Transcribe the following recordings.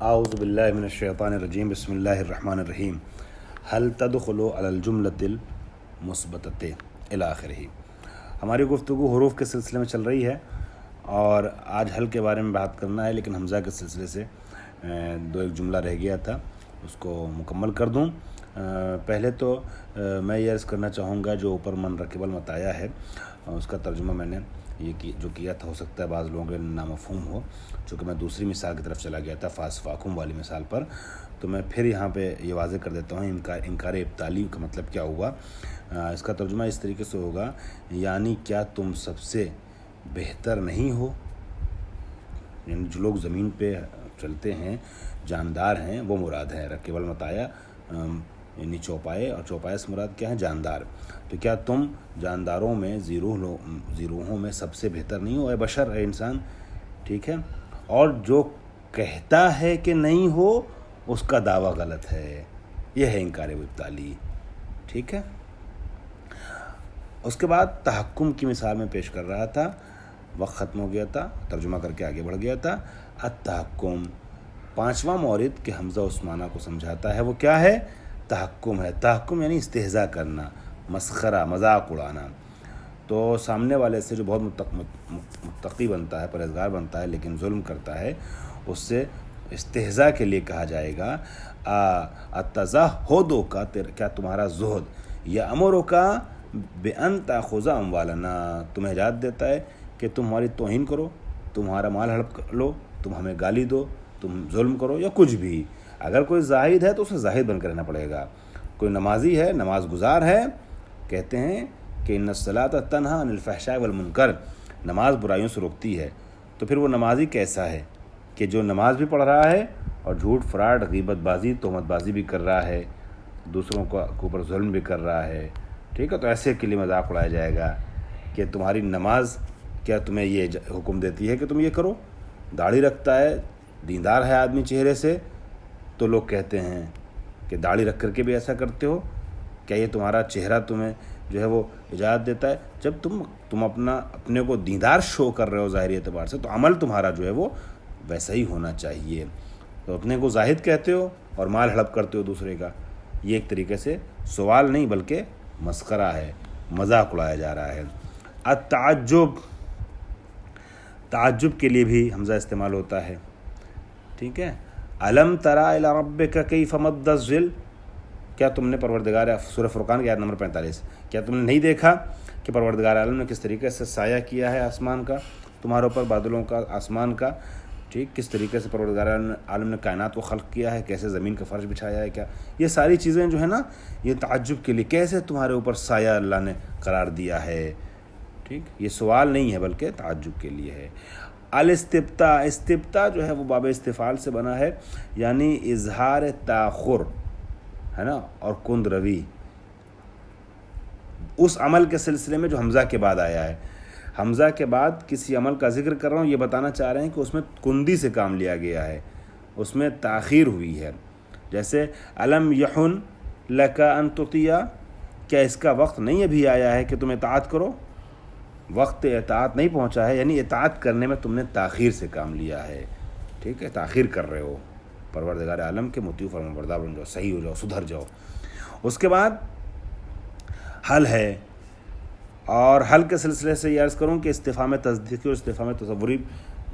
اعوذ باللہ من الشیطان الرجیم بسم اللہ الرحمن الرحیم حل تدخل علی الجملۃ المثبتۃ الی آخرہ۔ ہماری گفتگو حروف کے سلسلے میں چل رہی ہے اور آج حل کے بارے میں بات کرنا ہے، لیکن حمزہ کے سلسلے سے ایک جملہ رہ گیا تھا، اس کو مکمل کر دوں۔ پہلے تو میں یہ عرض کرنا چاہوں گا جو اوپر من رکب المطایا ہے اس کا ترجمہ میں نے جو کیا تھا، ہو سکتا ہے بعض لوگوں کے نامفہوم ہو، چونکہ میں دوسری مثال کی طرف چلا گیا تھا فاسفاکم والی مثال پر، تو میں پھر یہاں پہ یہ واضح کر دیتا ہوں انکار ابطالی کا مطلب کیا ہوا۔ اس کا ترجمہ اس طریقے سے ہوگا، یعنی کیا تم سب سے بہتر نہیں ہو؟ یعنی جو لوگ زمین پہ چلتے ہیں، جاندار ہیں، وہ مراد ہے۔ رکب المطایا یعنی چوپائے، اور چوپائے سے مراد کیا ہے؟ جاندار۔ تو کیا تم جانداروں میں زیروہوں میں سب سے بہتر نہیں ہو؟ اے بشر، اے انسان، ٹھیک ہے؟ اور جو کہتا ہے کہ نہیں ہو اس کا دعویٰ غلط ہے، یہ ہے انکار ابطالی، ٹھیک ہے؟ اس کے بعد تحکم کی مثال میں پیش کر رہا تھا، وقت ختم ہو گیا تھا، ترجمہ کر کے آگے بڑھ گیا تھا۔ التحکم، پانچواں مورد کہ حمزہ عثمانہ کو سمجھاتا ہے، وہ کیا ہے؟ تحکم ہے۔ تحکم یعنی استہزاء کرنا، مسخرہ، مذاق اڑانا۔ تو سامنے والے سے جو بہت متقی بنتا ہے، پرہیزگار بنتا ہے، لیکن ظلم کرتا ہے، اس سے استہزاء کے لیے کہا جائے گا اتزہدو کا، کیا تمہارا زہد، یا امرو کا بان تاخذ اموالنا، تمہیں اجازت دیتا ہے کہ تم ہماری توہین کرو، تمہارا مال ہڑپ لو، تم ہمیں گالی دو، تم ظلم کرو، یا کچھ بھی۔ اگر کوئی زاہد ہے تو اسے زاہد بن کر رہنا پڑے گا۔ کوئی نمازی ہے، نماز گزار ہے، کہتے ہیں کہ ان الصلاۃ تنہی عن الفحشاء والمنکر، نماز برائیوں سے روکتی ہے، تو پھر وہ نمازی کیسا ہے کہ جو نماز بھی پڑھ رہا ہے اور جھوٹ، فراڈ، غیبت بازی، تہمت بازی بھی کر رہا ہے، دوسروں کے اوپر ظلم بھی کر رہا ہے، ٹھیک ہے؟ تو ایسے کے لیے مذاق اڑایا جائے گا کہ تمہاری نماز کیا تمہیں یہ حکم دیتی ہے کہ تم یہ کرو؟ داڑھی رکھتا ہے، دیندار ہے آدمی چہرے سے، تو لوگ کہتے ہیں کہ داڑھی رکھ کر کے بھی ایسا کرتے ہو؟ کیا یہ تمہارا چہرہ تمہیں جو ہے وہ اجازت دیتا ہے؟ جب تم اپنے کو دیندار شو کر رہے ہو ظاہری اعتبار سے، تو عمل تمہارا جو ہے وہ ویسا ہی ہونا چاہیے۔ تو اپنے کو زاہد کہتے ہو اور مال ہڑپ کرتے ہو دوسرے کا، یہ ایک طریقے سے سوال نہیں بلکہ مسخرہ ہے، مذاق اڑایا جا رہا ہے۔ التعجب، تعجب کے لیے بھی حمزہ استعمال ہوتا ہے، ٹھیک ہے؟ الم تری الی ربک کیف مد الظل، کیا تم نے پروردگار، سورہ فرقان کی آیت نمبر 45، کیا تم نے نہیں دیکھا کہ پروردگار عالم نے کس طریقے سے سایہ کیا ہے آسمان کا تمہارے اوپر، بادلوں کا، آسمان کا، ٹھیک؟ کس طریقے سے پروردگار عالم نے کائنات کو خلق کیا ہے، کیسے زمین کا فرش بچھایا ہے، کیا یہ ساری چیزیں جو ہے نا، یہ تعجب کے لیے، کیسے تمہارے اوپر سایہ اللہ نے قرار دیا ہے، ٹھیک؟ یہ سوال نہیں ہے بلکہ تعجب کے لیے ہے۔ الاستبطاء، استبطاء جو ہے وہ باب استفعال سے بنا ہے، یعنی اظہار تاخر ہے نا، اور کند روی اس عمل کے سلسلے میں جو حمزہ کے بعد آیا ہے۔ حمزہ کے بعد کسی عمل کا ذکر کر رہا ہوں، یہ بتانا چاہ رہے ہیں کہ اس میں کندی سے کام لیا گیا ہے، اس میں تاخیر ہوئی ہے۔ جیسے الم یحن لک ان تطیع، کیا اس کا وقت نہیں ابھی آیا ہے کہ تم اطاعت کرو؟ وقت اطاعت نہیں پہنچا ہے، یعنی اطاعت کرنے میں تم نے تاخیر سے کام لیا ہے، ٹھیک ہے؟ تاخیر کر رہے ہو، پروردگار عالم کے مطیع فرمانبردار بن جاؤ، صحیح ہو جاؤ، سدھر جاؤ۔ اس کے بعد حل ہے، اور حل کے سلسلے سے یہ عرض کروں کہ استفہام تصدیقی اور استفہام تصوری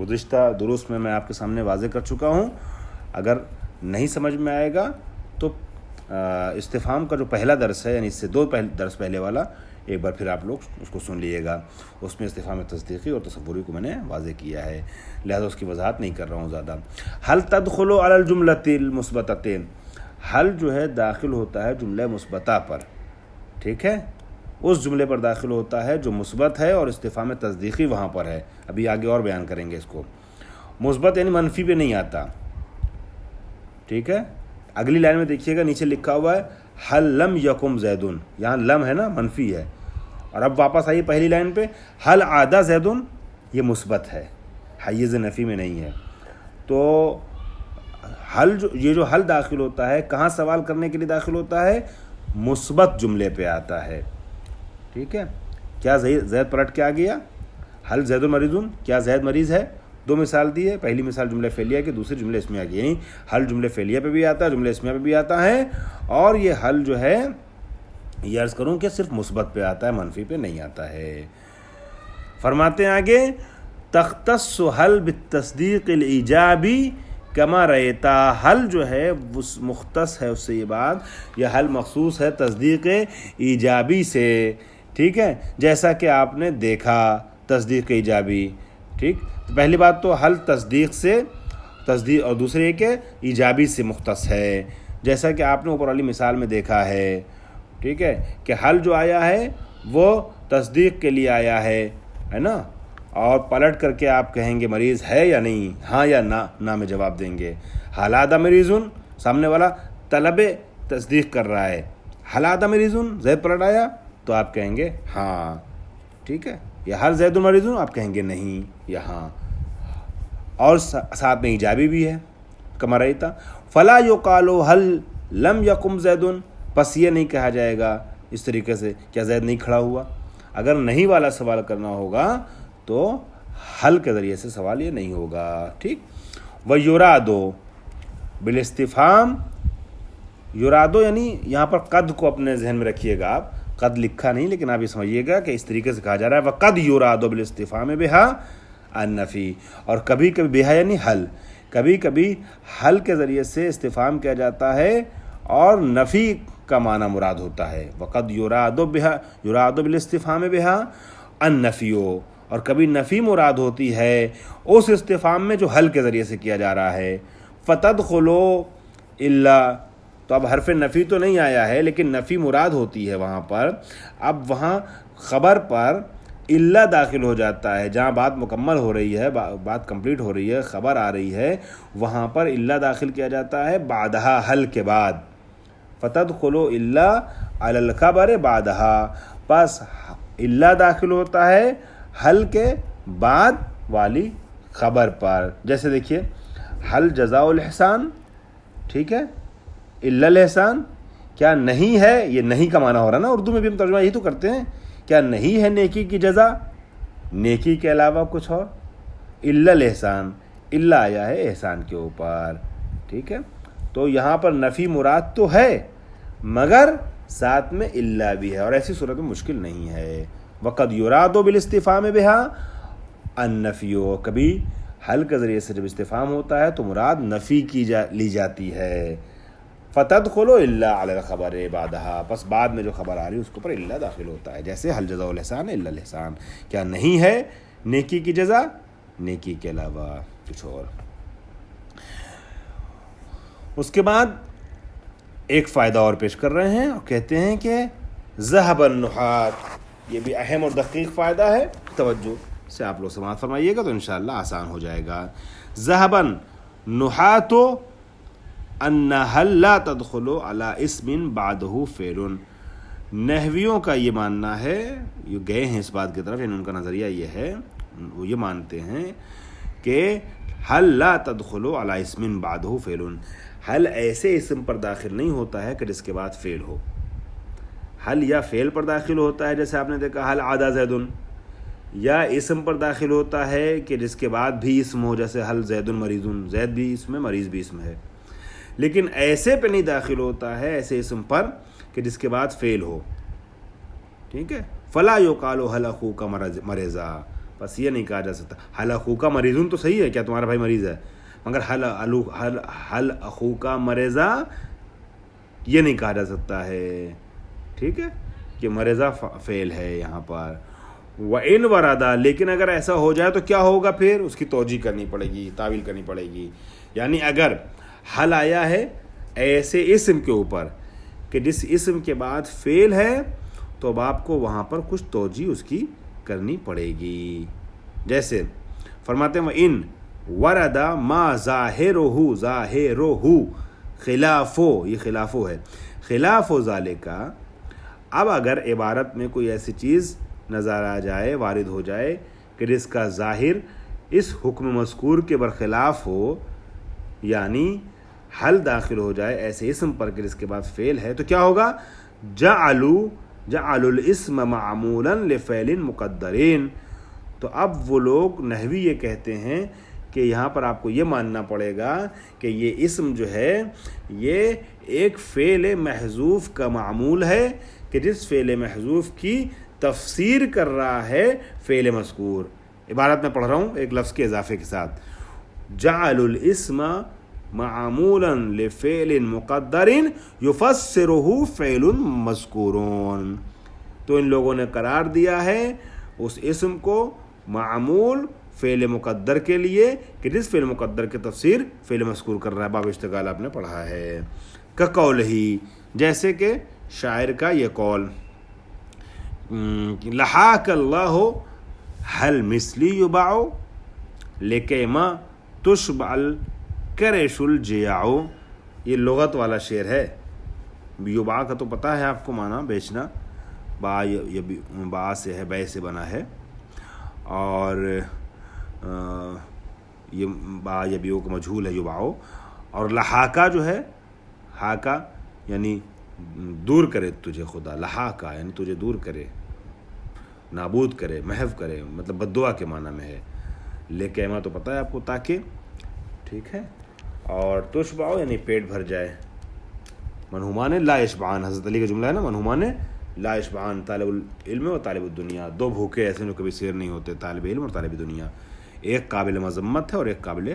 گزشتہ دروس میں آپ کے سامنے واضح کر چکا ہوں۔ اگر نہیں سمجھ میں آئے گا تو استفہام کا جو پہلا درس ہے، یعنی اس سے دو درس پہلے والا، ایک بار پھر آپ لوگ اس کو سن لیے گا، اس میں استفہام تصدیقی اور تصوری کو میں نے واضح کیا ہے، لہذا اس کی وضاحت نہیں کر رہا ہوں زیادہ۔ حل تدخل علی الجملۃ المثبتۃ، حل جو ہے داخل ہوتا ہے جملہ مثبتہ پر، ٹھیک ہے؟ اس جملے پر داخل ہوتا ہے جو مثبت ہے، اور استفہام تصدیقی وہاں پر ہے، ابھی آگے اور بیان کریں گے اس کو۔ مثبت یعنی منفی پہ نہیں آتا، ٹھیک ہے؟ اگلی لائن میں دیکھیے گا، نیچے لکھا ہوا ہے حل لم یکم زیدن، یہاں لم ہے نا، منفی ہے، اور اب واپس آئیے پہلی لائن پہ، حل عاد زیدن، یہ مثبت ہے، حیز نفی میں نہیں ہے۔ تو حل یہ جو حل داخل ہوتا ہے، کہاں سوال کرنے کے لیے داخل ہوتا ہے؟ مثبت جملے پہ آتا ہے، ٹھیک ہے؟ کیا زید پلٹ کے آ گیا؟ حل زید مریض، کیا زید مریض ہے؟ دو مثال دی ہے، پہلی مثال جملہ فعلیہ کی، دوسری جملہ اسمیہ کی، یعنی حل جملہ فعلیہ پہ بھی آتا ہے، جملہ اسمیہ پہ بھی آتا ہے، اور یہ حل جو ہے یہ عرض کروں کہ صرف مثبت پہ آتا ہے، منفی پہ نہیں آتا ہے۔ فرماتے ہیں آگے تختص حل بالتصدیق الایجابی کما رأیتا، حل جو ہے وہ مختص ہے اس سے یہ بات، یہ حل مخصوص ہے تصدیق ایجابی سے، ٹھیک ہے، جیسا کہ آپ نے دیکھا، تصدیق ایجابی، ٹھیک۔ پہلی بات تو حل تصدیق سے، تصدیق، اور دوسری یہ کہ ایجابی سے مختص ہے، جیسا کہ آپ نے اوپر والی مثال میں دیکھا ہے، ٹھیک ہے، کہ حل جو آیا ہے وہ تصدیق کے لیے آیا ہے نا، اور پلٹ کر کے آپ کہیں گے مریض ہے یا نہیں، ہاں یا نہ میں جواب دیں گے۔ حلادہ مریضن، سامنے والا طلب تصدیق کر رہا ہے، حلادہ مریضن، زید پلٹ آیا تو آپ کہیں گے ہاں، ٹھیک ہے، یا حل زید مریضن آپ کہیں گے نہیں یا ہاں، اور ساتھ میں ایجابی بھی ہے، کما رأیتا فلا یقال حل لم یقم زید، پس یہ نہیں کہا جائے گا اس طریقے سے کیا زید نہیں کھڑا ہوا۔ اگر نہیں والا سوال کرنا ہوگا تو حل کے ذریعے سے سوال یہ نہیں ہوگا، ٹھیک۔ وَيُرَادُ بالاستفہام، یرادو یعنی یہاں پر قد کو اپنے ذہن میں رکھیے گا، آپ قد لکھا نہیں لیکن آپ یہ سمجھیے گا کہ اس طریقے سے کہا جا رہا ہے وَقَدْ يُرَادُ بالاستفہام بِهَا النفی، اور کبھی کبھی بہا یعنی حل، کبھی کبھی حل کے ذریعے سے استفہام کیا جاتا ہے اور نفی کا معنی مراد ہوتا ہے۔ وَقَدْ يُرَادُ بالاستفہام بِهَا النفی، اور کبھی نفی مراد ہوتی ہے اس استفہام میں جو حل کے ذریعے سے کیا جا رہا ہے۔ فَتَدْخُلُوا إِلَّا، تو اب حرف نفی تو نہیں آیا ہے لیکن نفی مراد ہوتی ہے وہاں پر، اب وہاں خبر پر الا داخل ہو جاتا ہے، جہاں بات مکمل ہو رہی ہے، بات کمپلیٹ ہو رہی ہے، خبر آ رہی ہے، وہاں پر الا داخل کیا جاتا ہے بعدہا، حل کے بعد۔ فتدخلوا الا علی الخبر بعدہا، پس الا داخل ہوتا ہے حل کے بعد والی خبر پر، جیسے دیکھیے حل جزاء الاحسان، ٹھیک ہے، الا الاحسان، کیا نہیں ہے، یہ نہیں کا معنی ہو رہا نا، اردو میں بھی ہم ترجمہ یہی تو کرتے ہیں، کیا نہیں ہے نیکی کی جزا، نیکی کے علاوہ کچھ اور، الا الاحسان، الا آیا ہے احسان کے اوپر، ٹھیک ہے، تو یہاں پر نفی مراد تو ہے مگر ساتھ میں الا بھی ہے، اور ایسی صورت میں مشکل نہیں ہے۔ وقد یراد بالاستفہام بها النفی، کبھی حل کے ذریعے سے جب استفہام ہوتا ہے تو مراد نفی کی لی جاتی ہے۔ فتدخلوا الا علی الخبر بعدہا، پس بعد میں جو خبر آ رہی ہے اس کے اوپر الا داخل ہوتا ہے، جیسے حل جزاء الاحسان الا الاحسان، کیا نہیں ہے نیکی کی جزا، نیکی کے علاوہ کچھ اور۔ اس کے بعد ایک فائدہ اور پیش کر رہے ہیں اور کہتے ہیں کہ ذهب النحاة، یہ بھی اہم اور دقیق فائدہ ہے، توجہ سے آپ لوگ سماعت فرمائیے گا تو انشاءاللہ آسان ہو جائے گا۔ ذهب النحاة ان حل لا تدخل على اسم بعده فعل، نحویوں کا یہ ماننا ہے، یہ گئے ہیں اس بات کی طرف، یعنی ان کا نظریہ یہ ہے، وہ یہ مانتے ہیں کہ حل لا تدخل على اسم بعده فعل، حل ایسے اسم پر داخل نہیں ہوتا ہے کہ جس کے بعد فعل ہو، حل یا فعل پر داخل ہوتا ہے، جیسے آپ نے دیکھا حل عاد زید، یا اسم پر داخل ہوتا ہے کہ جس کے بعد بھی اسم ہو، جیسے حل زید مریض، زید بھی اسم ہے، مریض بھی اسم ہے، لیکن ایسے پہ نہیں داخل ہوتا ہے، ایسے اسم پر کہ جس کے بعد فعل ہو، ٹھیک ہے۔ فلا یقال حل اخوک مرضا، بس یہ نہیں کہا جا سکتا حل اخوک مریض، تو صحیح ہے، کیا تمہارا بھائی مریض ہے، مگر حل اخوک مرضا یہ نہیں کہا جا سکتا ہے، ٹھیک ہے، کہ مرضا فعل ہے یہاں پر۔ وَإِنْ وَرَدَ، لیکن اگر ایسا ہو جائے تو کیا ہوگا، پھر اس کی توجیہ کرنی پڑے گی، تعویل کرنی پڑے گی، یعنی اگر حل آیا ہے ایسے اسم کے اوپر کہ جس اسم کے بعد فعل ہے تو اب آپ کو وہاں پر کچھ توجیہ اس کی کرنی پڑے گی، جیسے فرماتے ہیں وَإِنْ وَرَدَ مَا ظَاهِرُهُ ظَاهِرُهُ خِلَافُ، یہ خلافو ہے، خلاف ذالکا، اب اگر عبارت میں کوئی ایسی چیز نظر آ جائے، وارد ہو جائے کہ جس کا ظاہر اس حکم مذکور کے برخلاف ہو، یعنی حل داخل ہو جائے ایسے اسم پر کہ جس کے بعد فعل ہے، تو کیا ہوگا، جعلوا الاسم معمولا لفعل مقدرین، تو اب وہ لوگ نحوی یہ کہتے ہیں کہ یہاں پر آپ کو یہ ماننا پڑے گا کہ یہ اسم جو ہے یہ ایک فعل محذوف کا معمول ہے کہ جس فعل محذوف کی تفسیر کر رہا ہے فعل مذکور. عبارت میں پڑھ رہا ہوں ایک لفظ کے اضافے کے ساتھ. جعل الاسم معمولا لفعل مقدر یفسرہ فعل مذکور. تو ان لوگوں نے قرار دیا ہے اس اسم کو معمول فعل مقدر کے لیے کہ جس فعل مقدر کی تفسیر فعل مذکور کر رہا ہے. باب اشتغال آپ نے پڑھا ہے. کقولہ، جیسے کہ شاعر کا یہ قول، لحاک اللہ حل مثلی یباع لکیما تشبع الکرش الجیاع. یہ لغت والا شعر ہے. یباع کا تو پتہ ہے آپ کو معنی بیچنا، با سے ہے، بے سے بنا ہے، اور یہ با یبیع کا مجہول ہے یباع. اور لحاکہ جو ہے، ہاکا یعنی دور کرے تجھے خدا، لحاکہ یعنی تجھے دور کرے، نابود کرے، محو کرے، مطلب بد دعا کے معنی میں ہے. لیکیما تو پتہ ہے آپ کو تاکہ، ٹھیک ہے. اور تشبع یعنی پیٹ بھر جائے. منہومان لا یشبعان، حضرت علی کا جملہ ہے نا، منہومان لا یشبعان، طالب العلم و طالب الدنیا. دو بھوکے ایسے جو کبھی سیر نہیں ہوتے، طالب علم اور طالب دنیا. ایک قابل مذمت ہے اور ایک قابل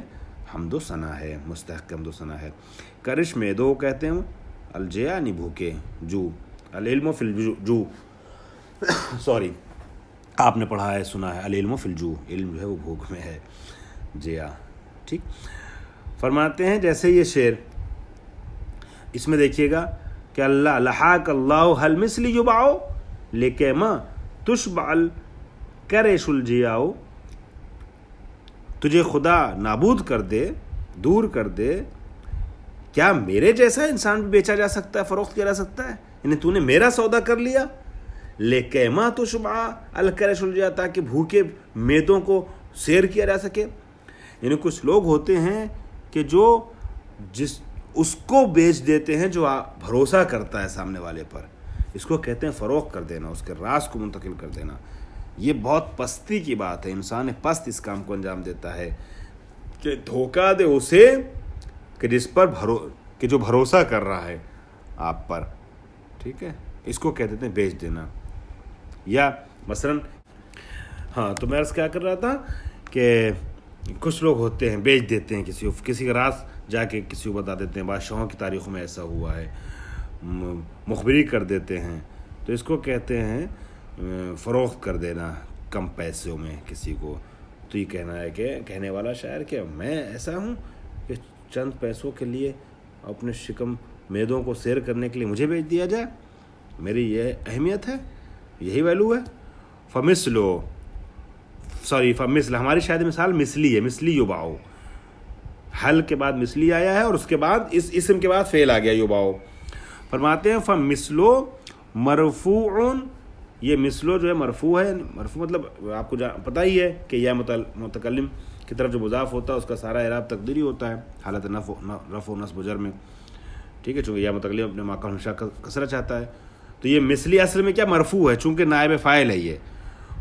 حمد و ثنا ہے، مستحق حمد و ثنا ہے. کرش میں دو کہتے ہیں، الجیا یعنی بھوکے، جو، العلم فی الجو، سوری آپ نے پڑھا ہے سنا ہے، العلم فی الجو، علم جو ہے وہ بھوک میں ہے، جیا. ٹھیک. فرماتے ہیں جیسے یہ شعر، اس میں دیکھیے گا کہ اللہ لحاک اللہ حل مثلی یباع لکیما تشبع الکرش الجیاع. تجھے خدا نابود کر دے، دور کر دے، کیا میرے جیسا انسان بھی بیچا جا سکتا ہے، فروخت کیا جا سکتا ہے؟ یعنی تو نے میرا سودا کر لیا. لکیما تشبع الکرش الجیاع، تاکہ بھوکے میدوں کو سیر کیا جا سکے. یعنی کچھ لوگ ہوتے ہیں کہ جو اس کو بیچ دیتے ہیں جو بھروسہ کرتا ہے سامنے والے پر. اس کو کہتے ہیں فروخت کر دینا، اس کے راز کو منتقل کر دینا. یہ بہت پستی کی بات ہے. انسان پست اس کام کو انجام دیتا ہے کہ دھوکہ دے اسے کہ جس پر کہ جو بھروسہ کر رہا ہے آپ پر. ٹھیک ہے، اس کو کہتے ہیں بیچ دینا. یا مثلاً تو میں عرض کیا کر رہا تھا کہ کچھ لوگ ہوتے ہیں بیچ دیتے ہیں کسی کا راز جا کے کسی کو بتا دیتے ہیں. بادشاہوں کی تاریخوں میں ایسا ہوا ہے، مخبری کر دیتے ہیں. تو اس کو کہتے ہیں فروخت کر دینا کم پیسوں میں کسی کو. تو یہ کہنا ہے کہ کہنے والا شاعر کہ میں ایسا ہوں کہ چند پیسوں کے لیے اپنے شکم میدوں کو سیر کرنے کے لیے مجھے بیچ دیا جائے؟ میری یہ اہمیت ہے، یہی ویلو ہے. فمثل ہماری شاید مثال مثلی ہے، مثلی یباع. حل کے بعد مثلی آیا ہے اور اس کے بعد اس اسم کے بعد فعل آ گیا یباع. فرماتے ہیں فمثلو مرفوع. یہ مثلو جو ہے مرفوع ہے. مرفوع مطلب آپ کو پتہ ہی ہے کہ یا متکلم کی طرف جو مضاف ہوتا ہے اس کا سارا اعراب تقدیری ہوتا ہے حالت رفع و نصب و جر میں. ٹھیک ہے، چونکہ یا متکلم اپنے ماقام ہمیشہ کثرت چاہتا ہے. تو یہ مثلی اصل میں کیا مرفوع ہے، چونکہ نائب فاعل ہے. یہ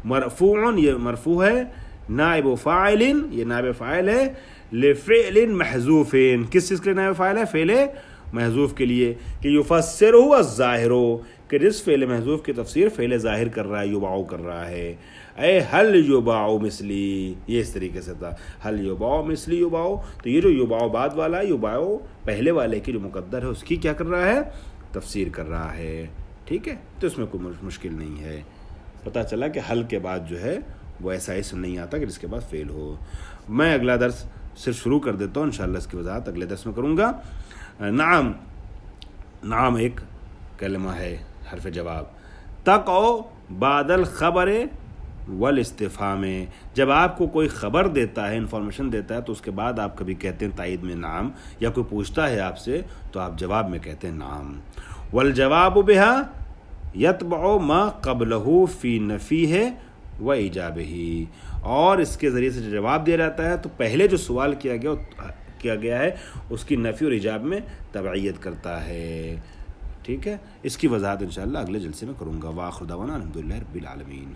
مرفوع، یہ مرفوع ہے. نائب فاعل، یہ نائب فاعل ہے. لفعل محذوف، کس چیز کے لیے نائب فاعل ہے؟ فعل محذوف کے لیے. کہ یفسرہ الظاہر، کہ جس فعل محذوف کی تفسیر فعل ظاہر کر رہا ہے، یباع کر رہا ہے. اے حل یباع مثلی، یہ اس طریقے سے تھا، حل یباع مثلی یباع. تو یہ جو یباع بعد والا ہے، یباع پہلے والے کی جو مقدر ہے اس کی کیا کر رہا ہے؟ تفسیر کر رہا ہے. ٹھیک ہے، تو اس میں کوئی مشکل نہیں ہے. پتہ چلا کہ حل کے بعد جو ہے وہ ایسا اسم نہیں آتا کہ جس کے بعد فعل ہو. میں اگلا درس صرف شروع کر دیتا ہوں، انشاءاللہ اس کی وضاحت اگلے درس میں کروں گا. نعم، نعم ایک کلمہ ہے حرف جواب. تقع بعد الخبر والاستفہام، جب آپ کو کوئی خبر دیتا ہے، انفارمیشن دیتا ہے، تو اس کے بعد آپ کبھی کہتے ہیں تائید میں نعم، یا کوئی پوچھتا ہے آپ سے تو آپ جواب میں کہتے ہیں نعم. والجواب بها یتبع ما قبلہ فی نفیہ و ایجابہ. اور اس کے ذریعے سے جو جواب دیا جاتا ہے تو پہلے جو سوال کیا گیا ہے اس کی نفی اور ایجاب میں تبعیت کرتا ہے. ٹھیک ہے، اس کی وضاحت انشاءاللہ اگلے جلسے میں کروں گا. وآخر دعوانا الحمدللہ رب العالمین.